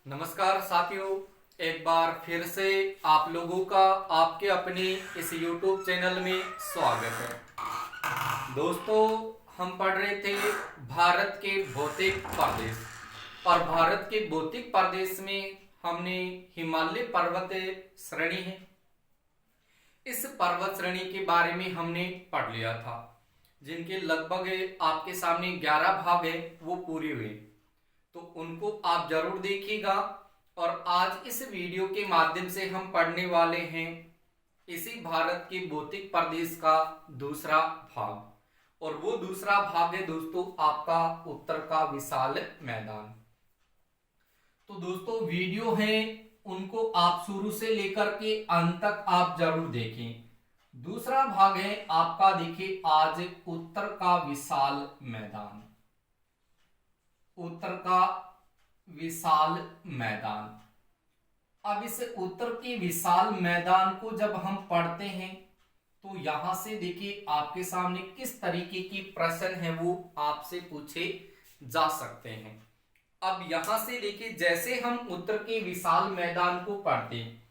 नमस्कार साथियों, एक बार फिर से आप लोगों का आपके अपने इस YouTube चैनल में स्वागत है। दोस्तों, हम पढ़ रहे थे भारत के भौतिक प्रदेश और भारत के भौतिक प्रदेश में हमने हिमालय पर्वत श्रेणी है, इस पर्वत श्रेणी के बारे में हमने पढ़ लिया था, जिनके लगभग आपके सामने 11 भाग है वो पूरे हुए, तो उनको आप जरूर देखिएगा। और आज इस वीडियो के माध्यम से हम पढ़ने वाले हैं इसी भारत के भौतिक प्रदेश का दूसरा भाग, और वो दूसरा भाग है दोस्तों आपका उत्तर का विशाल मैदान। तो दोस्तों, वीडियो है उनको आप शुरू से लेकर के अंत तक आप जरूर देखें। दूसरा भाग है आपका, देखिए आज उत्तर का विशाल मैदान, उत्तर का विशाल मैदान। अब इस उत्तर के विशाल मैदान को जब हम पढ़ते हैं तो यहां से देखिए आपके सामने किस तरीके की प्रश्न है वो आपसे पूछे जा सकते हैं। अब यहां से देखिए, जैसे हम उत्तर के विशाल मैदान को पढ़ते हैं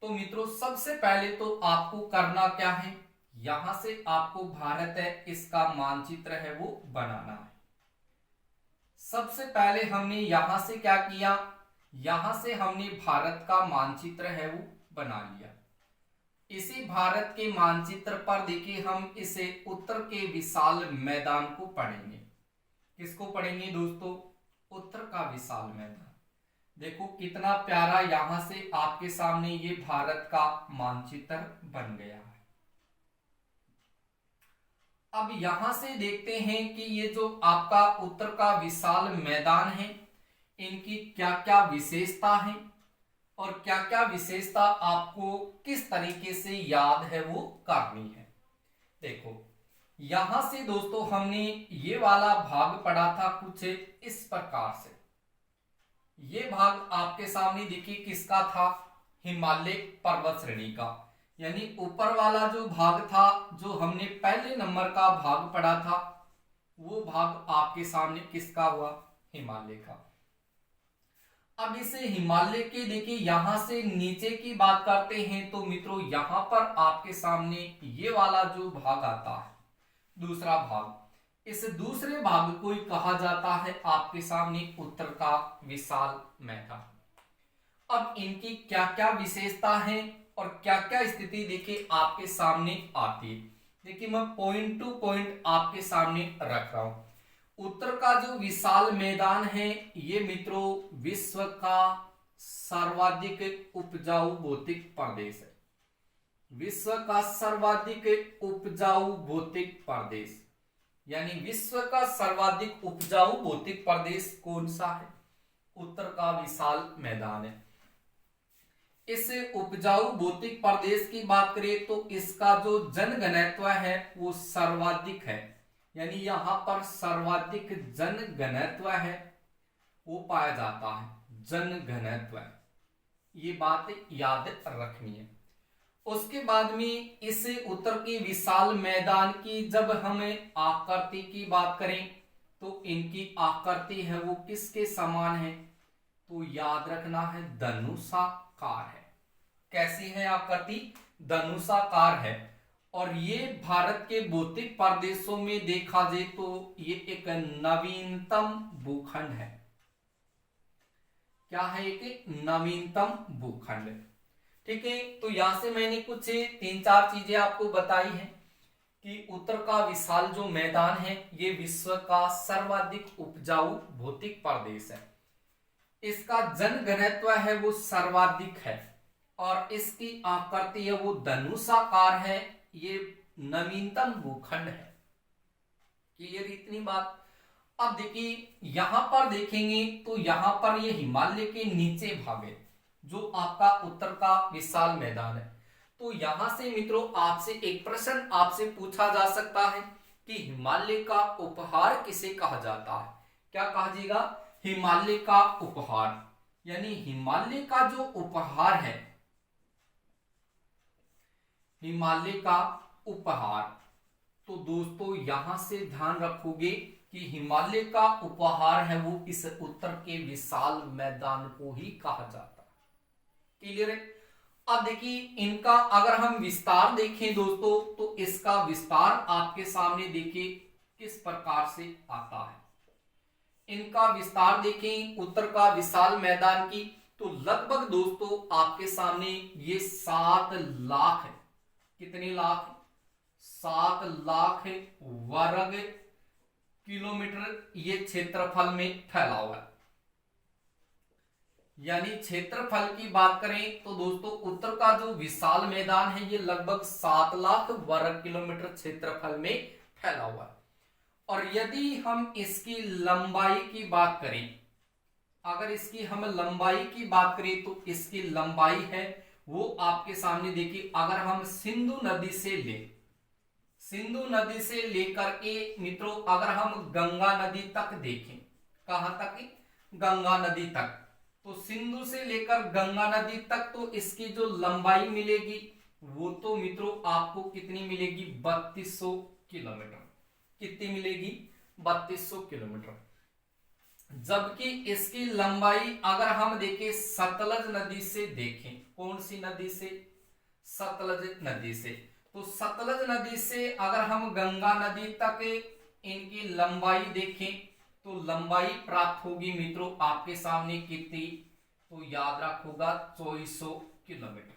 तो मित्रों सबसे पहले तो आपको करना क्या है, यहां से आपको भारत है इसका मानचित्र है वो बनाना है। सबसे पहले हमने यहां से क्या किया, यहां से हमने भारत का मानचित्र है वो बना लिया। इसी भारत के मानचित्र पर देखिए हम इसे उत्तर के विशाल मैदान को पढ़ेंगे। किसको पढ़ेंगे दोस्तों? उत्तर का विशाल मैदान। देखो कितना प्यारा यहां से आपके सामने ये भारत का मानचित्र बन गया है। अब यहां से देखते हैं कि ये जो आपका उत्तर का विशाल मैदान है, इनकी क्या क्या विशेषता है और क्या क्या विशेषता आपको किस तरीके से याद है वो करनी है। देखो यहां से दोस्तों हमने ये वाला भाग पढ़ा था कुछ इस प्रकार से। ये भाग आपके सामने देखिए किसका था, हिमालय पर्वत श्रेणी का, यानी ऊपर वाला जो भाग था, जो हमने पहले नंबर का भाग पढ़ा था, वो भाग आपके सामने किसका हुआ, हिमालय का। अब इसे हिमालय के देखिए यहां से नीचे की बात करते हैं तो मित्रों यहां पर आपके सामने ये वाला जो भाग आता है, दूसरा भाग, इस दूसरे भाग को ही कहा जाता है आपके सामने उत्तर का विशाल मैदान। अब इनकी क्या क्या विशेषता है और क्या क्या स्थिति देखिए आपके सामने आती है। देखिए मैं पॉइंट टू पॉइंट आपके सामने रख रहा हूं। उत्तर का जो विशाल मैदान है ये मित्रों विश्व का सर्वाधिक उपजाऊ भौतिक प्रदेश है। विश्व का सर्वाधिक उपजाऊ भौतिक प्रदेश, यानी विश्व का सर्वाधिक उपजाऊ भौतिक प्रदेश कौन सा है? उत्तर का विशाल मैदान है। इस उपजाऊ भौतिक प्रदेश की बात करें तो इसका जो जनघनत्व है वो सर्वाधिक है, यानी यहां पर सर्वाधिक जनघनत्व है वो पाया जाता है, जनघनत्व। ये बात याद रखनी है। उसके बाद में इस उत्तर के विशाल मैदान की जब हमें आकृति की बात करें तो इनकी आकृति है वो किसके समान है, तो याद रखना है धनुषाकार है। कैसी है आकृति? धनुषाकार है। और ये भारत के भौतिक प्रदेशों में देखा जाए तो ये एक नवीनतम भूखंड है। क्या है? एक नवीनतम भूखंड। ठीक है, तो यहां से मैंने कुछ 3-4 चीजें आपको बताई हैं कि उत्तर का विशाल जो मैदान है ये विश्व का सर्वाधिक उपजाऊ भौतिक प्रदेश है। इसका जनघनत्व है वो सर्वाधिक है और इसकी आकृति है वो धनुषाकार है। ये नवीनतम भूखंड है। क्लियर इतनी बात? अब देखिए यहां पर देखेंगे तो यहां पर ये हिमालय के नीचे भाग है जो आपका उत्तर का विशाल मैदान है। तो यहां से मित्रों आपसे एक प्रश्न आपसे पूछा जा सकता है कि हिमालय का उपहार किसे कहा जाता है? क्या कहा जाएगा? हिमालय का उपहार, यानी हिमालय का जो उपहार है, हिमालय का उपहार। तो दोस्तों यहां से ध्यान रखोगे कि हिमालय का उपहार है वो इस उत्तर के विशाल मैदान को ही कहा जाता है। क्लियर है। अब देखिए इनका अगर हम विस्तार देखें दोस्तों तो इसका विस्तार आपके सामने देखिए किस प्रकार से आता है। इनका विस्तार देखें उत्तर का विशाल मैदान की, तो लगभग दोस्तों आपके सामने ये 7 लाख है। कितने लाख? 7 लाख वर्ग किलोमीटर ये क्षेत्रफल में फैला हुआ है। यानी क्षेत्रफल की बात करें तो दोस्तों उत्तर का जो विशाल मैदान है ये लगभग 7 लाख वर्ग किलोमीटर क्षेत्रफल में फैला हुआ है। और यदि हम इसकी लंबाई की बात करें, अगर इसकी हम लंबाई की बात करें तो इसकी लंबाई है वो आपके सामने देखिए, अगर हम सिंधु नदी से लेकर के मित्रों अगर हम गंगा नदी तक देखें, कहां तक? गंगा नदी तक। तो सिंधु से लेकर गंगा नदी तक तो इसकी जो लंबाई मिलेगी वो तो मित्रों आपको कितनी मिलेगी? 3200 किलोमीटर। कितनी मिलेगी? 3200 किलोमीटर। जबकि इसकी लंबाई अगर हम देखें सतलज नदी से देखें, कौन सी नदी से? सतलज नदी से। तो सतलज नदी से अगर हम गंगा नदी तक इनकी लंबाई देखें तो लंबाई प्राप्त होगी मित्रों आपके सामने कितनी? तो याद रखोगा 2400 किलोमीटर।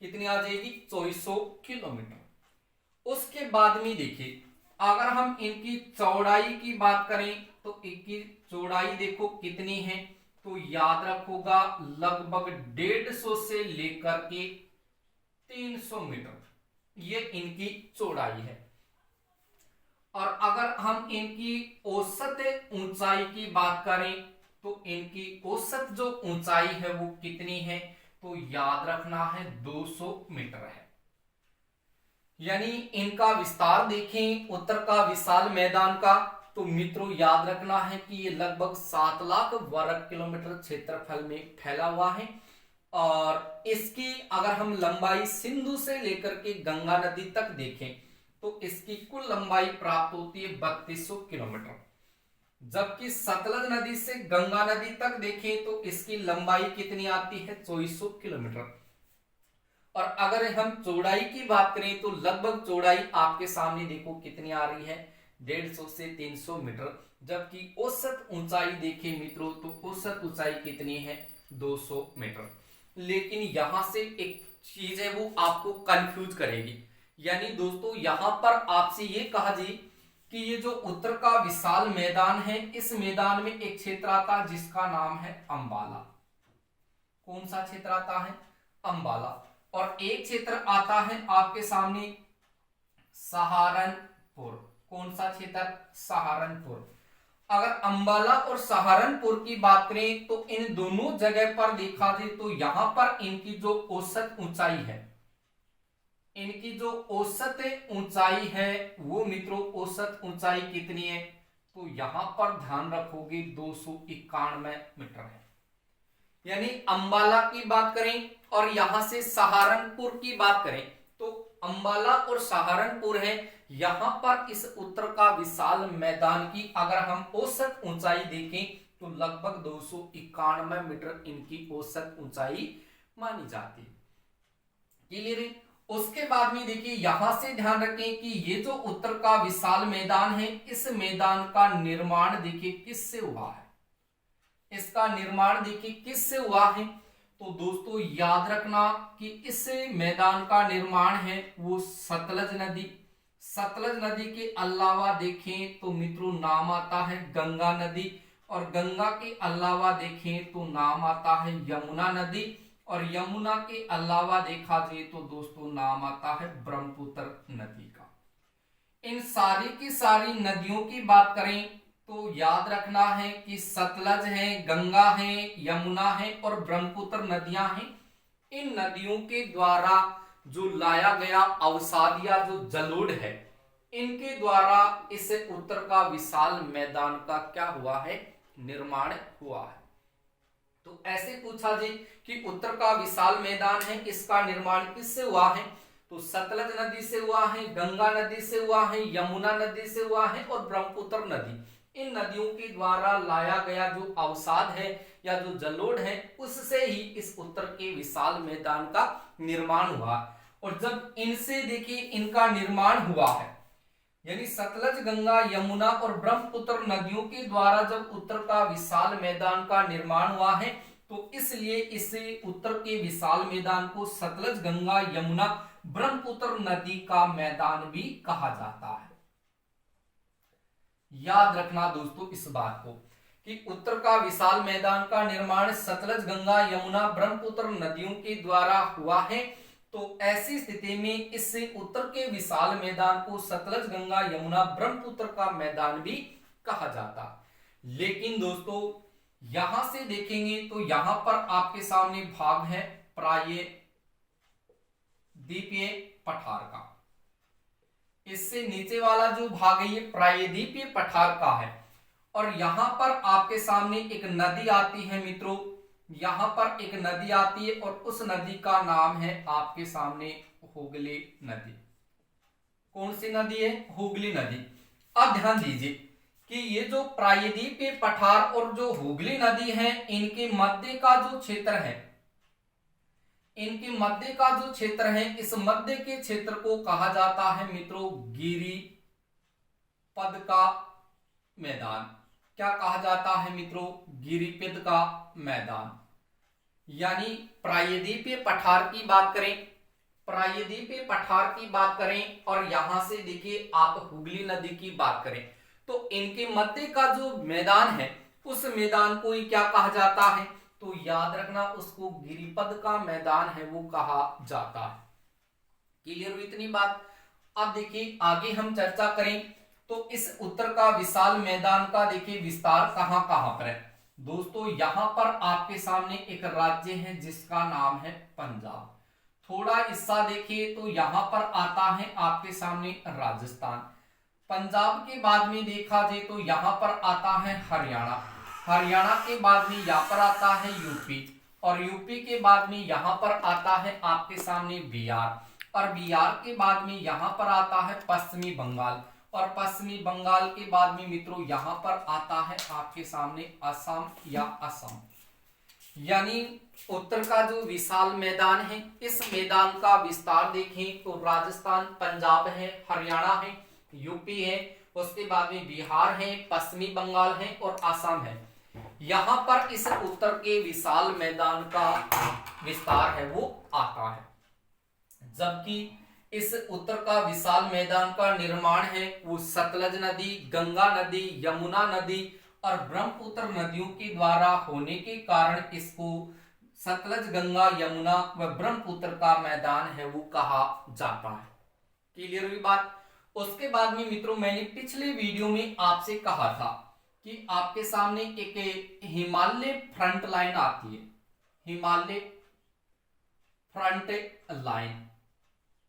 कितनी आ जाएगी? 2400 किलोमीटर। उसके बाद में देखिए अगर हम इनकी चौड़ाई की बात करें तो इनकी चौड़ाई देखो कितनी है, तो याद रखोगा लगभग 150 से लेकर के 300 मीटर ये इनकी चौड़ाई है। और अगर हम इनकी औसत ऊंचाई की बात करें तो इनकी औसत जो ऊंचाई है वो कितनी है? तो याद रखना है 200 मीटर है। यानी इनका विस्तार देखें उत्तर का विशाल मैदान का, तो मित्रों याद रखना है कि ये लगभग 7 लाख वर्ग किलोमीटर क्षेत्रफल में फैला हुआ है। और इसकी अगर हम लंबाई सिंधु से लेकर के गंगा नदी तक देखें तो इसकी कुल लंबाई प्राप्त होती है 3200 किलोमीटर। जबकि सतलज नदी से गंगा नदी तक देखें तो इसकी लंबाई कितनी आती है? 2400 किलोमीटर। और अगर हम चौड़ाई की बात करें तो लगभग चौड़ाई आपके सामने देखो कितनी आ रही है? 150 से 300 मीटर। जबकि औसत ऊंचाई देखें मित्रों तो औसत ऊंचाई कितनी है? 200 मीटर। लेकिन यहां से एक चीज है वो आपको कंफ्यूज करेगी। यानी दोस्तों यहां पर आपसे ये कहा जी कि ये जो उत्तर का विशाल मैदान है इस मैदान में एक क्षेत्र आता है जिसका नाम है अंबाला। कौन सा क्षेत्र आता है? अंबाला। और एक क्षेत्र आता है आपके सामने सहारनपुर। कौन सा क्षेत्र? सहारनपुर। अगर अंबाला और सहारनपुर की बात करें तो इन दोनों जगह पर देखा जाए तो यहां पर इनकी जो औसत ऊंचाई है, इनकी जो औसत ऊंचाई है वो मित्रों औसत ऊंचाई कितनी है? तो यहां पर ध्यान रखोगे 291 मीटर है। यानी अंबाला की बात करें और यहां से सहारनपुर की बात करें तो अंबाला और सहारनपुर है, यहां पर इस उत्तर का विशाल मैदान की अगर हम औसत ऊंचाई देखें तो लगभग 291 मीटर इनकी औसत ऊंचाई मानी जाती है। क्लियर है। उसके बाद में देखिए यहां से ध्यान रखें कि ये जो उत्तर का विशाल मैदान है इस मैदान का निर्माण देखिए किससे हुआ है? इसका निर्माण देखिए किससे हुआ है? तो दोस्तों याद रखना कि इस मैदान का निर्माण है वो सतलज नदी के अलावा देखें तो मित्रों नाम आता है गंगा नदी, और गंगा के अलावा देखें तो नाम आता है यमुना नदी, और यमुना के अलावा देखा जाए तो दोस्तों नाम आता है ब्रह्मपुत्र नदी का। इन सारी की सारी नदियों की बात करें तो याद रखना है कि सतलज है, गंगा है, यमुना है और ब्रह्मपुत्र नदियां हैं। इन नदियों के द्वारा जो लाया गया अवसाद या जो जलोढ़ है इनके द्वारा इस उत्तर का विशाल मैदान का क्या हुआ है? निर्माण हुआ है। तो ऐसे पूछा जी कि उत्तर का विशाल मैदान है इसका निर्माण किससे हुआ है? तो सतलज नदी से हुआ है, गंगा नदी से हुआ है, यमुना नदी से हुआ है और ब्रह्मपुत्र नदी, इन नदियों के द्वारा लाया गया जो अवसाद है या जो जलोढ़ है, उससे ही इस उत्तर के विशाल मैदान का निर्माण हुआ। और जब इनसे देखिए इनका निर्माण हुआ है, यानी सतलज, गंगा, यमुना और ब्रह्मपुत्र नदियों के द्वारा जब उत्तर का विशाल मैदान का निर्माण हुआ है, तो इसलिए इसे उत्तर के विशाल मैदान को सतलज, गंगा, यमुना, ब्रह्मपुत्र नदी का मैदान भी कहा जाता है। याद रखना दोस्तों इस बात को कि उत्तर का विशाल मैदान का निर्माण सतलज, गंगा, यमुना, ब्रह्मपुत्र नदियों के द्वारा हुआ है। तो ऐसी स्थिति में इस उत्तर के विशाल मैदान को सतलज, गंगा, यमुना, ब्रह्मपुत्र का मैदान भी कहा जाता। लेकिन दोस्तों यहां से देखेंगे तो यहां पर आपके सामने भाग है प्रायद्वीपीय पठार का। इससे नीचे वाला जो भाग है ये प्रायद्वीपीय पठार का है। और यहां पर आपके सामने एक नदी आती है मित्रों, यहां पर एक नदी आती है और उस नदी का नाम है आपके सामने हुगली नदी। कौन सी नदी है? हुगली नदी। अब ध्यान दीजिए कि ये जो प्रायद्वीपीय पठार और जो हुगली नदी है, इनके मध्य का जो क्षेत्र है, इनके मध्य का जो क्षेत्र है, इस मध्य के क्षेत्र को कहा जाता है मित्रों गिरिपद का मैदान। क्या कहा जाता है मित्रों? गिरिपद का मैदान। यानी प्रायद्वीपीय पठार की बात करें, प्रायद्वीपीय पठार की बात करें और यहां से देखिए आप हुगली नदी की बात करें, तो इनके मध्य का जो मैदान है उस मैदान को ही क्या कहा जाता है? तो याद रखना उसको गिरिपद का मैदान है वो कहा जाता है। क्लियर हुई इतनी बात? अब देखिए आगे हम चर्चा करें तो इस उत्तर का विशाल मैदान का देखिए विस्तार कहां कहां पर है। दोस्तों यहां पर आपके सामने एक राज्य है जिसका नाम है पंजाब। थोड़ा हिस्सा देखिए तो यहां पर आता है आपके सामने राजस्थान। पंजाब के बाद में देखा जाए तो यहां पर आता है हरियाणा। हरियाणा के बाद में यहां पर आता है यूपी और यूपी के बाद में यहां पर आता है आपके सामने बिहार और बिहार के बाद में यहां पर आता है पश्चिमी बंगाल और पश्चिमी बंगाल के बाद में मित्रों यहां पर आता है आपके सामने असम या असम। यानी उत्तर का जो विशाल मैदान है, इस मैदान का विस्तार देखें तो राजस्थान, पंजाब है, हरियाणा है, यूपी है, उसके बाद में बिहार है, पश्चिमी बंगाल है और असम है। यहां पर इस उत्तर के विशाल मैदान का विस्तार है वो आता है। जबकि इस उत्तर का विशाल मैदान का निर्माण है वो सतलज नदी, गंगा नदी, यमुना नदी और ब्रह्मपुत्र नदियों के द्वारा होने के कारण इसको सतलज, गंगा, यमुना व ब्रह्मपुत्र का मैदान है वो कहा जाता है। क्लियर हुई बात? उसके बाद में मित्रों मैंने पिछले वीडियो में आपसे कहा था कि आपके सामने एक हिमालय फ्रंट लाइन आती है, हिमालय फ्रंट लाइन।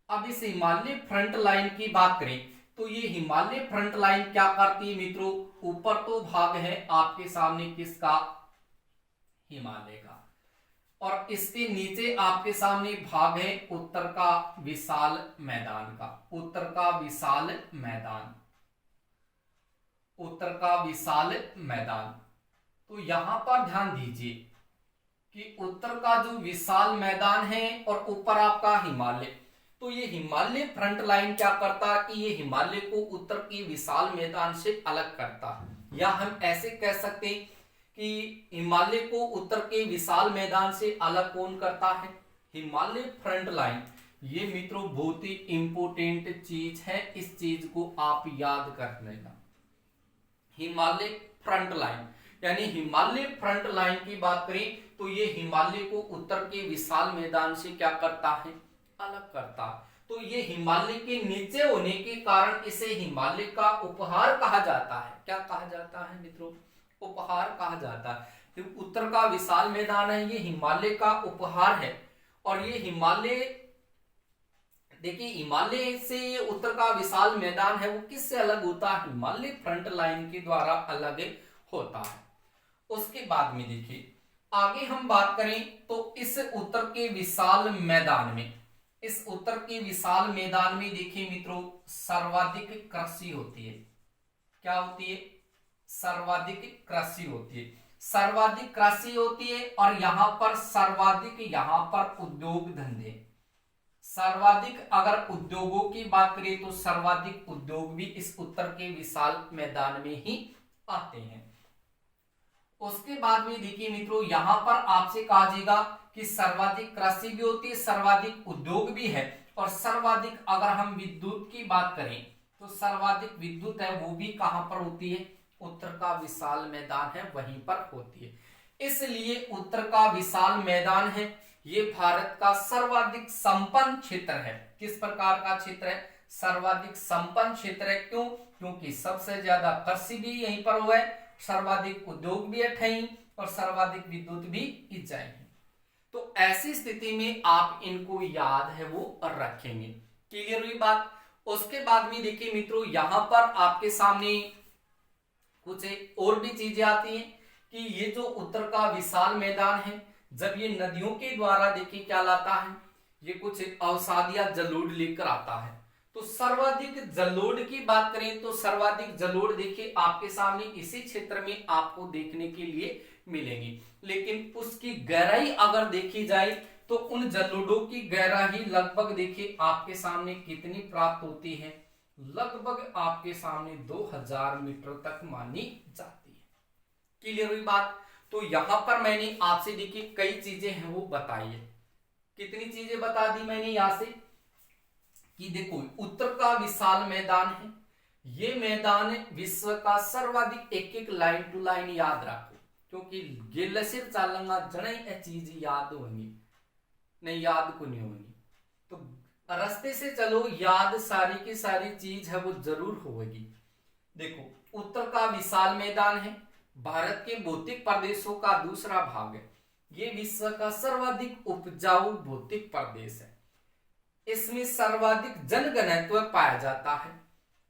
अब इस हिमालय फ्रंट लाइन की बात करें तो ये हिमालय फ्रंट लाइन क्या करती है मित्रों? ऊपर तो भाग है आपके सामने किसका? हिमालय का, और इसके नीचे आपके सामने भाग है उत्तर का विशाल मैदान का। उत्तर का विशाल मैदान, उत्तर का विशाल मैदान। तो यहां पर ध्यान दीजिए कि उत्तर का जो विशाल मैदान है और ऊपर आपका हिमालय, तो ये हिमालय फ्रंट लाइन क्या करता है कि ये हिमालय को उत्तर के विशाल मैदान से अलग करता है। या हम ऐसे कह सकते हैं कि हिमालय को उत्तर के विशाल मैदान से अलग कौन करता है? Himalaya front line. ये मित्रों बहुत ही इंपोर्टेंट चीज है, इस चीज को आप याद कर लेना। हिमालय फ्रंट लाइन यानी हिमालय फ्रंट लाइन की बात करें तो ये हिमालय को उत्तर के विशाल मैदान से क्या करता है? अलग करता। तो ये हिमालय के नीचे होने के कारण इसे हिमालय का उपहार कहा जाता है। क्या कहा जाता है मित्रों? उपहार कहा जाता है। तो उत्तर का विशाल मैदान है, ये हिमालय का उपहार है। और ये हिमालय देखिए हिमालय से ये उत्तर का विशाल मैदान है वो किससे अलग होता है? हिमालय फ्रंट लाइन के द्वारा अलग होता है। उसके बाद में देखिए आगे हम बात करें तो इस उत्तर के विशाल मैदान में इस उत्तर के विशाल मैदान में देखिए मित्रों, सर्वाधिक कृषि होती है। क्या होती है? सर्वाधिक कृषि होती है। सर्वाधिक कृषि होती है और यहां पर सर्वाधिक उद्योग धंधे। सर्वाधिक अगर उद्योगों की बात करें तो सर्वाधिक उद्योग भी इस उत्तर के विशाल मैदान में ही आते हैं। उसके बाद में देखिए मित्रों, यहां पर आपसे कहा जाएगा कि सर्वाधिक कृषि भी होती है, सर्वाधिक उद्योग भी है, और सर्वाधिक अगर हम विद्युत की बात करें तो सर्वाधिक विद्युत है वो भी कहां पर होती है? उत्तर का विशाल मैदान है वहीं पर होती है। इसलिए उत्तर का विशाल मैदान है ये भारत का सर्वाधिक संपन्न क्षेत्र है। किस प्रकार का क्षेत्र है? सर्वाधिक संपन्न क्षेत्र है। क्यों? क्योंकि सबसे ज्यादा कृषि भी यहीं पर हुआ है, सर्वाधिक उद्योग भी अठाई और सर्वाधिक विद्युत भी इजाई है। तो ऐसी स्थिति में आप इनको याद है वो रखेंगे। क्लियर हुई बात? उसके बाद में देखिए मित्रों, यहां पर आपके सामने कुछ और भी चीजें आती हैं कि ये जो उत्तर का विशाल मैदान है, जब ये नदियों के द्वारा देखिए क्या लाता है, ये कुछ अवसाद या जलोढ़ लेकर आता है। तो सर्वाधिक जलोढ़ की बात करें तो सर्वाधिक जलोढ़ देखिए आपके सामने इसी क्षेत्र में आपको देखने के लिए मिलेंगी, लेकिन उसकी गहराई अगर देखी जाए तो उन जलोढ़ों की गहराई लगभग देखिए आपके सामने कितनी प्राप्त होती है? लगभग आपके सामने 2000 मीटर तक मानी जाती है। क्लियर हुई बात? तो यहां पर मैंने आपसे देखिए कई चीजें हैं वो बताई है। कितनी चीजें बता दी मैंने यहां से कि देखो, उत्तर का विशाल मैदान है, ये मैदान विश्व का सर्वाधिक, एक लाइन टू लाइन याद रखो, क्योंकि गिलसिर चालंगा जने ये चीज याद होंगी, नहीं याद को नहीं होगी तो रास्ते से चलो, याद सारी की सारी चीज है वो जरूर होगी। देखो, उत्तर का विशाल मैदान है, भारत के भौतिक प्रदेशों का दूसरा भाग है, ये विश्व का सर्वाधिक उपजाऊ भौतिक प्रदेश है, इसमें सर्वाधिक जनघनत्व पाया जाता है,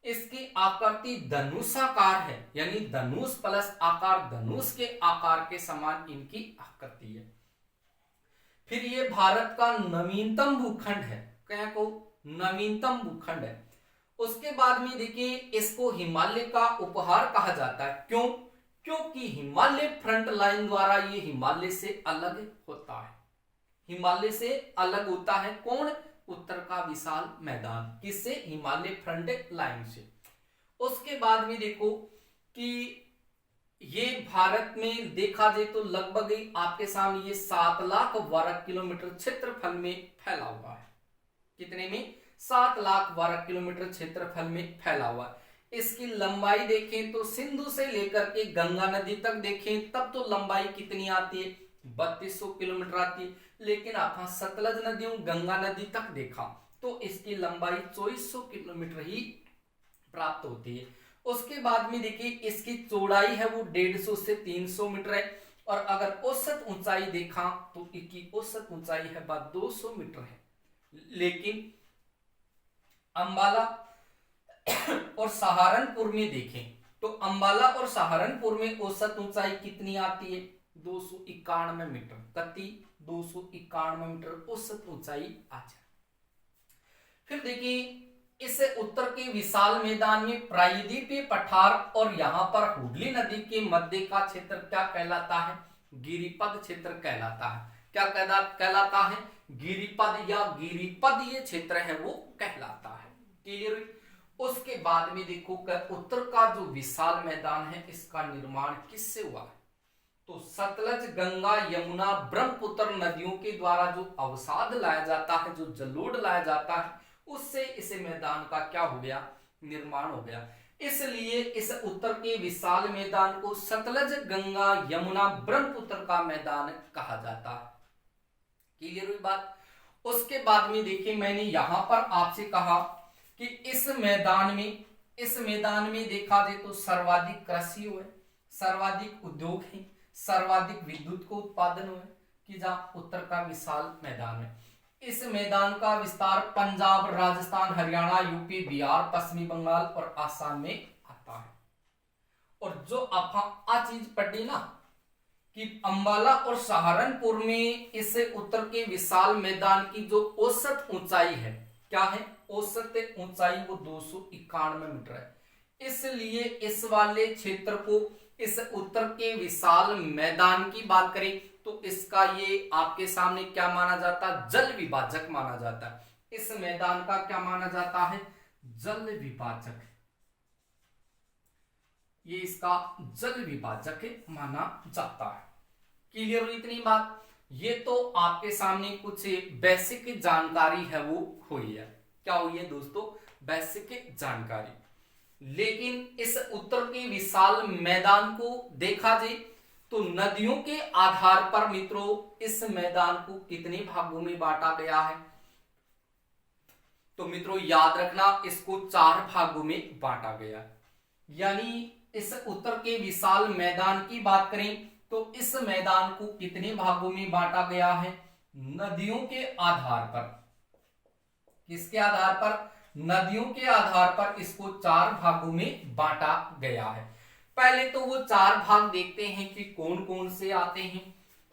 इसकी आकृति धनुषाकार है, यानी धनुष प्लस आकार, धनुष के आकार के समान इनकी आकृति है। फिर ये भारत का नवीनतम भूखंड है, क्या को? नवीनतम भूखंड है। उसके बाद में देखिए इसको हिमालय का उपहार कहा जाता है। क्यों? क्योंकि हिमालय फ्रंट लाइन द्वारा ये हिमालय से अलग होता है। हिमालय से अलग होता है कौन? उत्तर का विशाल मैदान। किससे? हिमालय फ्रंट लाइन से। उसके बाद में देखो कि ये भारत में देखा जाए तो लगभग आपके सामने ये 7 लाख वर्ग किलोमीटर क्षेत्रफल में फैला हुआ है। कितने में? 7 लाख वर्ग किलोमीटर क्षेत्रफल में फैला हुआ है। इसकी लंबाई देखें तो सिंधु से लेकर के गंगा नदी तक देखें तब तो लंबाई कितनी आती है? 3200 किलोमीटर आती है। लेकिन आप सतलज नदी और गंगा नदी तक देखा तो इसकी लंबाई 2400 किलोमीटर ही प्राप्त होती है। उसके बाद में देखिए इसकी चौड़ाई है वो 150 से 300 मीटर है, और अगर औसत ऊंचाई देखा तो इसकी औसत ऊंचाई है 200 मीटर है। लेकिन अंबाला और सहारनपुर में देखें तो अंबाला और सहारनपुर में औसत ऊंचाई कितनी आती है? 291 मीटर। कति? 291 मीटर औसत ऊंचाई आ जाए। फिर देखिए इस उत्तर के विशाल मैदान में प्रायद्वीपीय पठार और यहां पर हुगली नदी के मध्य का क्षेत्र क्या कहलाता है? गिरिपद क्षेत्र कहलाता है। क्या कहलाता है? गिरिपद या गिरिपद ये क्षेत्र है वो कहलाता है। क्लियर? उसके बाद में देखो उत्तर का जो विशाल मैदान है इसका निर्माण किससे हुआ है? तो सतलज, गंगा, यमुना, ब्रह्मपुत्र नदियों के द्वारा जो अवसाद लाया जाता है, जो जलोढ़ लाया जाता है, उससे इस मैदान का क्या हो गया? निर्माण हो गया। इसलिए इस उत्तर के विशाल मैदान को सतलज, गंगा, यमुना, ब्रह्मपुत्र का मैदान कहा जाता है। क्लियर हुई बात? उसके बाद में देखिए मैंने यहां पर आपसे कहा कि इस मैदान में देखा जाए तो सर्वाधिक कृषि हुए, सर्वाधिक उद्योग है, सर्वाधिक विद्युत को उत्पादन हुए, कि जहां उत्तर का विशाल मैदान है। इस मैदान का विस्तार पंजाब, राजस्थान, हरियाणा, यूपी, बिहार, पश्चिमी बंगाल और आसाम में आता है। और जो आप आ चीज पढ़ी ना कि अंबाला और सहारनपुर में इस उत्तर के विशाल मैदान की जो औसत ऊंचाई है, क्या है औसत ऊंचाई, वो 291 मीटर है। इसलिए इस वाले क्षेत्र को, इस उत्तर के विशाल मैदान की बात करें तो इसका ये आपके सामने क्या माना जाता है, जल विभाजक माना जाता है। इस मैदान का क्या माना जाता है, जल विभाजक, ये इसका जल विभाजक माना जाता है। क्लियर हुई इतनी बात। ये तो आपके सामने कुछ बेसिक जानकारी है वो हुई है। क्या हुई है दोस्तों, बेसिक जानकारी। लेकिन इस उत्तर के विशाल मैदान को देखा जाए तो नदियों के आधार पर मित्रों इस मैदान को कितने भागों में बांटा गया है, तो मित्रों याद रखना इसको 4 भागों में बांटा गया। यानी इस उत्तर के विशाल मैदान की बात करें तो इस मैदान को कितने भागों में बांटा गया है, नदियों के आधार पर। किसके आधार पर, नदियों के आधार पर इसको 4 भागों में बांटा गया है। पहले तो वो 4 भाग देखते हैं कि कौन कौन से आते हैं।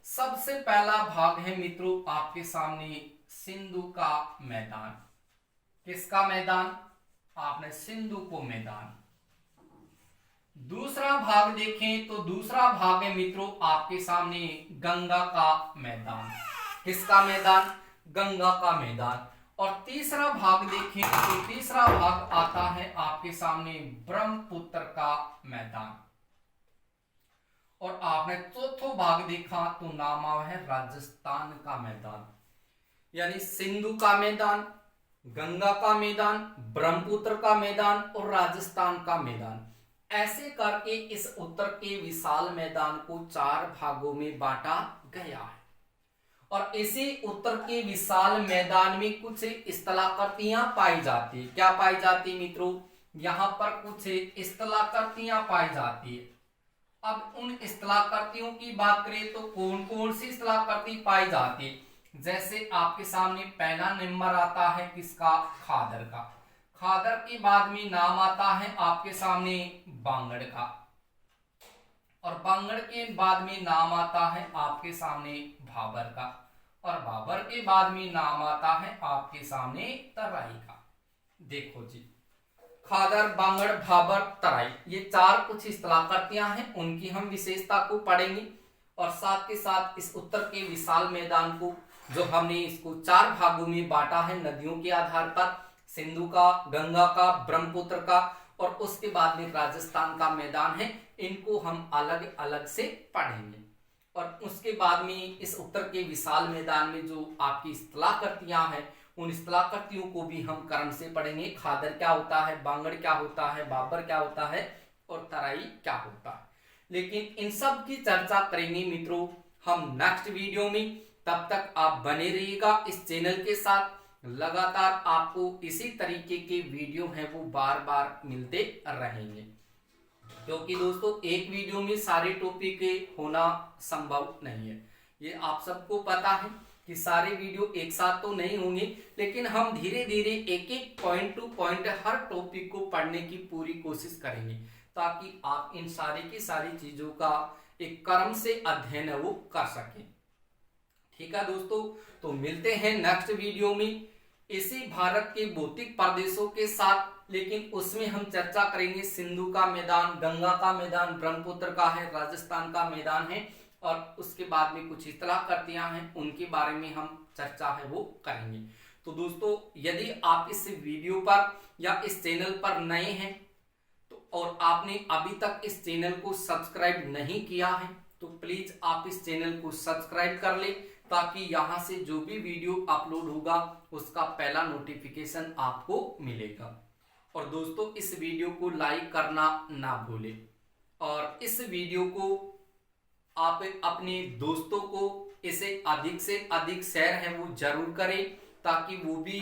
सबसे पहला भाग है मित्रों आपके सामने सिंधु का मैदान। किसका मैदान, आपने सिंधु को मैदान। दूसरा भाग देखें तो दूसरा भाग है मित्रों आपके सामने गंगा का मैदान। किसका मैदान, गंगा का मैदान। और तीसरा भाग देखें तो तीसरा भाग आता है आपके सामने ब्रह्मपुत्र का मैदान। और आपने चौथा भाग देखा तो नाम आया है राजस्थान का मैदान। यानी सिंधु का मैदान, गंगा का मैदान, ब्रह्मपुत्र का मैदान और राजस्थान का मैदान। ऐसे करके इस उत्तर के विशाल मैदान को 4 भागों में बांटा गया है। और इसी उत्तर के विशाल मैदान में कुछ स्थलाकृतियां पाई जाती है। क्या पाई जाती है मित्रों, यहां पर कुछ स्थलाकृतियां पाई जाती है। अब उन स्थलाकृतियों की बात करें तो कौन कौन सी स्थलाकृति पाई जाती है, जैसे आपके सामने पहला नंबर आता है किसका, खादर का। खादर के बाद में नाम आता है आपके सामने बांगड़ का। और बांगड़ के बाद में नाम आता है आपके सामने भाबर का। और भाबर के बाद में नाम आता है आपके सामने तराई का। देखो जी, खादर, बांगड़, भाबर, तराई, ये 4 कुछ स्थलाकृतियां हैं, उनकी हम विशेषता को पढ़ेंगे। और साथ के साथ इस उत्तर के विशाल मैदान को जो हमने इसको 4 भागों में बांटा है नदियों के आधार पर, सिंधु का, गंगा का, ब्रह्मपुत्र का और उसके बाद में राजस्थान का मैदान है, इनको हम अलग अलग से पढ़ेंगे। और उसके बाद में इस उत्तर के विशाल मैदान में जो आपकी स्थलाकृतियां हैं उन स्थलाकृतियों को भी हम क्रम से पढ़ेंगे। खादर क्या होता है, बांगड़ क्या होता है, बाबर क्या होता है और तराई क्या होता है। लेकिन इन सब की चर्चा करेंगे मित्रों हम नेक्स्ट वीडियो में। तब तक आप बने रहिएगा इस चैनल के साथ। लगातार आपको इसी तरीके के वीडियो हैं वो बार बार मिलते रहेंगे, क्योंकि दोस्तों एक वीडियो में सारे टॉपिक होना संभव नहीं है। ये आप सबको पता है कि सारे वीडियो एक साथ तो नहीं होंगे, लेकिन हम धीरे धीरे एक एक पॉइंट टू पॉइंट हर टॉपिक को पढ़ने की पूरी कोशिश करेंगे, ताकि आप इन सारी की सारी चीजों का एक क्रम से अध्ययन वो कर सकें। ठीक है दोस्तों, तो मिलते हैं नेक्स्ट वीडियो में इसी भारत के भौतिक प्रदेशों के साथ। लेकिन उसमें हम चर्चा करेंगे सिंधु का मैदान, गंगा का मैदान, ब्रह्मपुत्र का है, राजस्थान का मैदान है और उसके बाद में कुछ स्थलाकृतियां हैं उनके बारे में हम चर्चा है वो करेंगे। तो दोस्तों यदि आप इस वीडियो पर या इस चैनल पर नए हैं तो और आपने अभी तक इस चैनल को सब्सक्राइब नहीं किया है तो प्लीज आप इस चैनल को सब्सक्राइब कर ले, ताकि यहां से जो भी वीडियो अपलोड होगा उसका पहला नोटिफिकेशन आपको मिलेगा। और दोस्तों इस वीडियो को लाइक करना ना भूलें और इस वीडियो को आप अपने दोस्तों को इसे अधिक से अधिक शेयर है वो जरूर करें, ताकि वो भी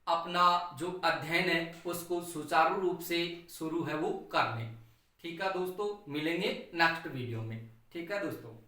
अपना जो अध्ययन है उसको सुचारू रूप से शुरू है वो कर लें। ठीक है दोस्तों, मिलेंगे नेक्स्ट वीडियो में। ठीक है दोस्तों।